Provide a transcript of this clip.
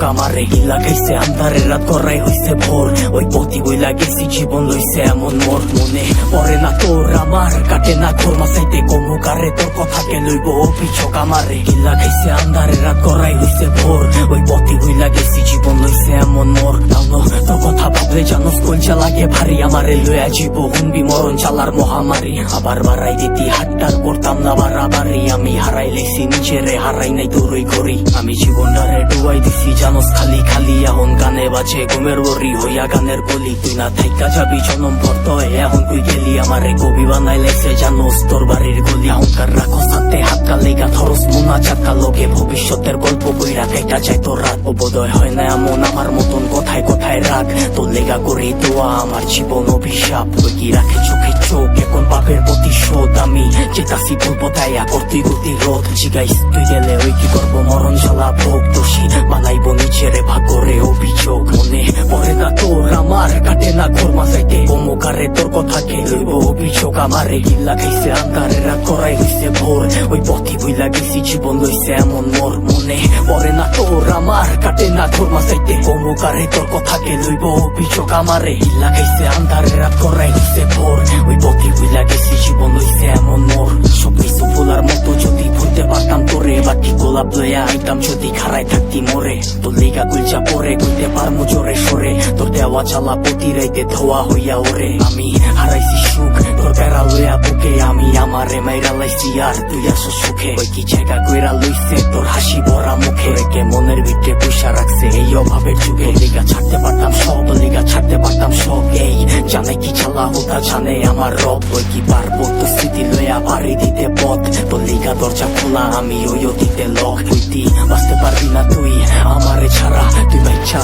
আমারে গিল্লা খাইছে আন্ধারের রাত করাই হইছে ভোর ওই পথি বইলা গেছি জীবন লইছে এমন মোর মনে পড়ে না তোর আমার কাটে না ঘোর মাসাইতে কমুকারে তোর কথাকে লইব অভিযোগ আমারে গিল্লা খাইছে আন্ধারের রাত করাই হইছে ভোর ওই পথি বইলা গেছি জীবন লইছে এমন মোর তাও তোর কথা ভাবলে জানোস কলচা লাগে ভারী আমারে লইয়া জীব হুমবি মরণ চালার মহামারী আবার বাড়াই দিতি হাট্টার করতাম না বাড়াবাড়ি আমি হারাই লেছি নিজেরে হারাই নাই তোরই করি আমি জীবনটারে ডুবাই দিছি জানোস খালি খালি এখন গানে বাজে ঘুমের বরি হইয়া গানের গলি তুই না থাইকা যাবি জনম ভর্ত এখন তুই গেলি আমারে কবি বানাই লেছে জানোস তোর বাড়ির গলি অহংকার রাখো সাথে হাত কালেগা ধরস মুনা চাকা লোকে ভবিষ্যতের গল্প বইরা কেটা চাই তোর রাত বোধয় হয় না এমন আমার মতন কথায় কথায় রাগ তোর লেগা করে দোয়া আমার জীবন অভিশাপ তুই কি রাখে চোখে চোখ এখন পাপের প্রতিশোধ আমি চেতাসি বলবো তাইয়া করতে গতি রোধ জিগাইস তুই গেলে ওই কি করবো মরণ জ্বালা ভোগ দোষী বানাইবো নিজেরে ভাগরে অভিযোগ মনে পড়ে না তোর আমার কাটে না ঘোর মাসাইতে কমুকারে তোর কথাকে লইব অভিযোগ আমারে গিল্লা খাইছে আন্ধারের রাত করাই হইছে ভোর ওই পথি বইলা গেছি জীবন লইছে এমন মোর মনে পড়ে না তোর আমার কাটে না ঘোর মাসাইতে কমুকারে তোর কথাকে লইব অভিযোগ আমারে গিল্লা খাইছে আন্ধারের রাত করাই হইছে ভোর ওই পথি বইলা গেছি জীবন লইছে এমন মোর সব কিছু ভোলার মতো যদি ভুলতে পারতাম তোরে বাকি গোলাপ লইয়া আইতাম যদি খারাই থাকতি মোরে তোর লেগা গুলচা পরে গুলতে পারমু জোরে সরে তোর দেওয়া চালা প্রতি রাইতে ধোয়া হইয়া ওরে আমি হারাইছি সুখ তোর বেড়া লইয়া বুকে আমি আমারে মাইরা লাইছি আর তুই আসো সুখে ওই কি জায়গা কইরা লইছে তোর হাসি ভরা মুখে রেখে মনের ভিতরে পয়সা রাখছে এই অভাবের যুগে লেগা ছাড়তে পারতাম সব লেগা ছাড়তে পারতাম সব এই জানে কি চালা হোতা জানে আমার রব ওই কি পারবো তো স্মৃতি লইয়া পাড়ি দিতে পথ তোর লেগা দরজা খোলা আমি ওই অতীতে লক হইতি বাঁচতে পারবি না তুই আমারে ছাড়া তুই বাচ্চা